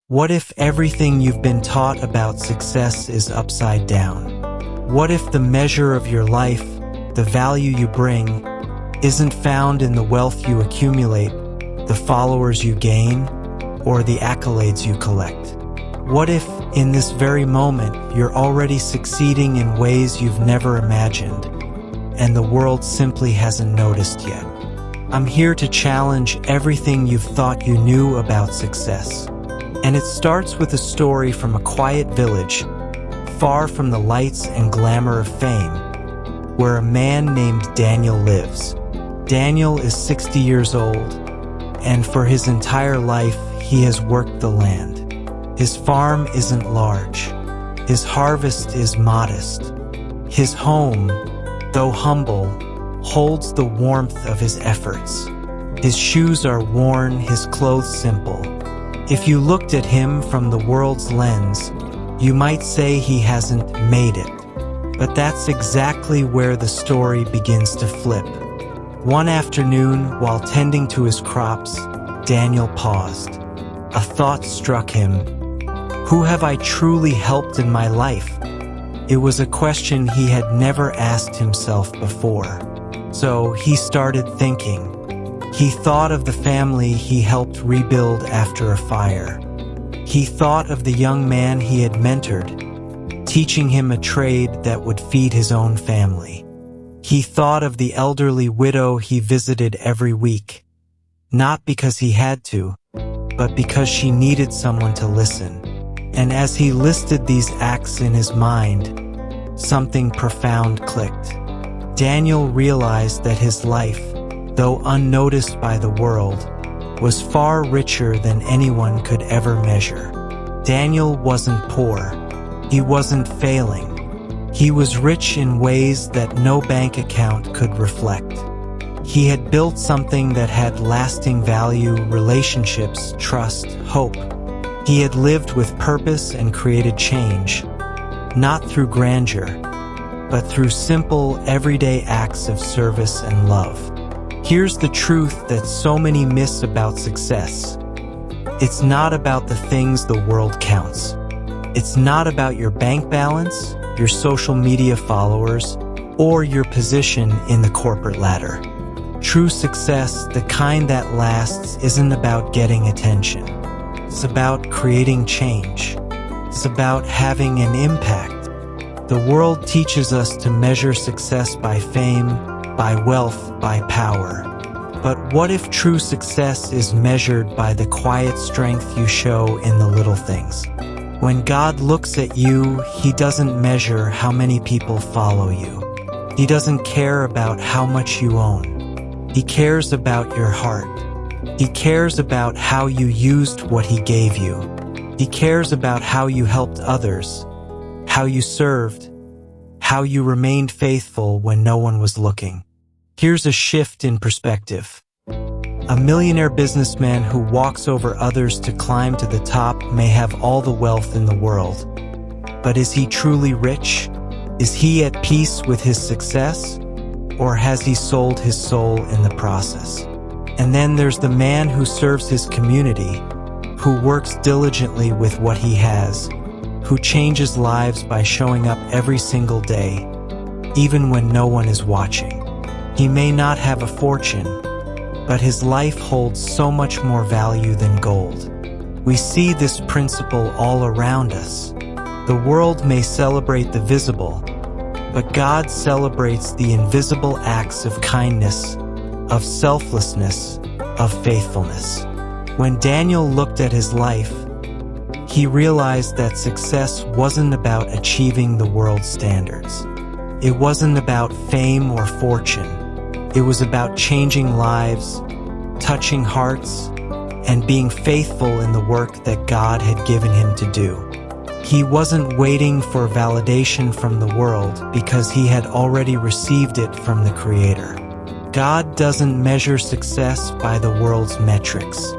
What if everything you've been taught about success is upside down? What if the measure of your life, the value you bring, isn't found in the wealth you accumulate, the followers you gain, or the accolades you collect? What if, in this very moment, you're already succeeding in ways you've never imagined, and the world simply hasn't noticed yet? I'm here to challenge everything you've thought you knew about success. And it starts with a story from a quiet village, far from the lights and glamour of fame, where a man named Daniel lives. Daniel is 60 years old, and for his entire life, he has worked the land. His farm isn't large. His harvest is modest. His home, though humble, holds the warmth of his efforts. His shoes are worn, his clothes simple. If you looked at him from the world's lens, you might say he hasn't made it. But that's exactly where the story begins to flip. One afternoon, while tending to his crops, Daniel paused. A thought struck him. Who have I truly helped in my life? It was a question he had never asked himself before. So he started thinking. He thought of the family he helped rebuild after a fire. He thought of the young man he had mentored, teaching him a trade that would feed his own family. He thought of the elderly widow he visited every week, not because he had to, but because she needed someone to listen. And as he listed these acts in his mind, something profound clicked. Daniel realized that his life, though unnoticed by the world, was far richer than anyone could ever measure. Daniel wasn't poor. He wasn't failing. He was rich in ways that no bank account could reflect. He had built something that had lasting value, relationships, trust, hope. He had lived with purpose and created change, not through grandeur, but through simple, everyday acts of service and love. Here's the truth that so many miss about success. It's not about the things the world counts. It's not about your bank balance, your social media followers, or your position in the corporate ladder. True success, the kind that lasts, isn't about getting attention. It's about creating change. It's about having an impact. The world teaches us to measure success by fame, by wealth, by power. But what if true success is measured by the quiet strength you show in the little things? When God looks at you, He doesn't measure how many people follow you. He doesn't care about how much you own. He cares about your heart. He cares about how you used what He gave you. He cares about how you helped others, how you served, how you remained faithful when no one was looking. Here's a shift in perspective. A millionaire businessman who walks over others to climb to the top may have all the wealth in the world. But is he truly rich? Is he at peace with his success? Or has he sold his soul in the process? And then there's the man who serves his community, who works diligently with what he has, who changes lives by showing up every single day, even when no one is watching. He may not have a fortune, but his life holds so much more value than gold. We see this principle all around us. The world may celebrate the visible, but God celebrates the invisible acts of kindness, of selflessness, of faithfulness. When Daniel looked at his life, he realized that success wasn't about achieving the world's standards. It wasn't about fame or fortune. It was about changing lives, touching hearts, and being faithful in the work that God had given him to do. He wasn't waiting for validation from the world because he had already received it from the Creator. God doesn't measure success by the world's metrics.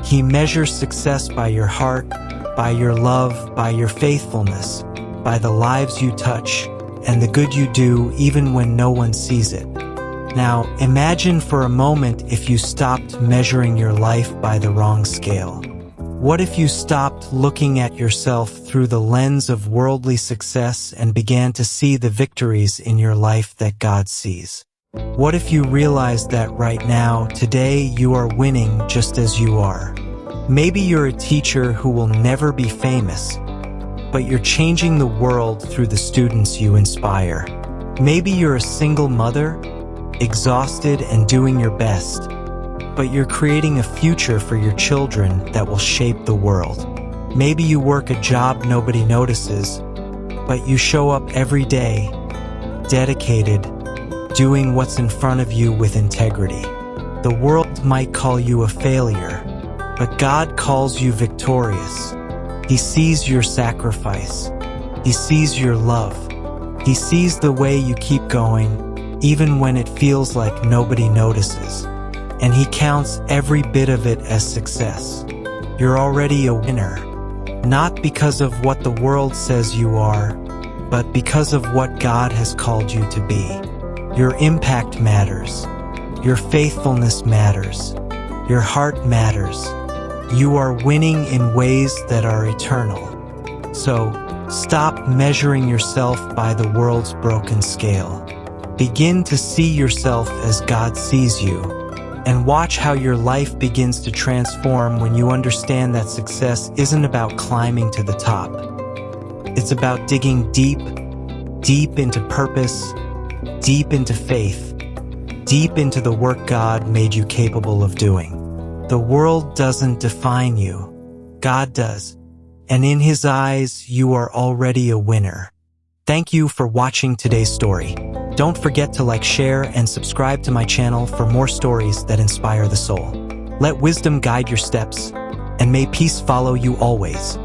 He measures success by your heart, by your love, by your faithfulness, by the lives you touch, and the good you do even when no one sees it. Now, imagine for a moment if you stopped measuring your life by the wrong scale. What if you stopped looking at yourself through the lens of worldly success and began to see the victories in your life that God sees? What if you realized that right now, today, you are winning just as you are? Maybe you're a teacher who will never be famous, but you're changing the world through the students you inspire. Maybe you're a single mother, exhausted and doing your best, but you're creating a future for your children that will shape the world. Maybe you work a job nobody notices, but you show up every day, dedicated, doing what's in front of you with integrity. The world might call you a failure, but God calls you victorious. He sees your sacrifice. He sees your love. He sees the way you keep going, even when it feels like nobody notices. And He counts every bit of it as success. You're already a winner, not because of what the world says you are, but because of what God has called you to be. Your impact matters. Your faithfulness matters. Your heart matters. You are winning in ways that are eternal. So, stop measuring yourself by the world's broken scale. Begin to see yourself as God sees you, and watch how your life begins to transform when you understand that success isn't about climbing to the top. It's about digging deep, deep into purpose, deep into faith, deep into the work God made you capable of doing. The world doesn't define you. God does. And in His eyes, you are already a winner. Thank you for watching today's story. Don't forget to like, share, and subscribe to my channel for more stories that inspire the soul. Let wisdom guide your steps, and may peace follow you always.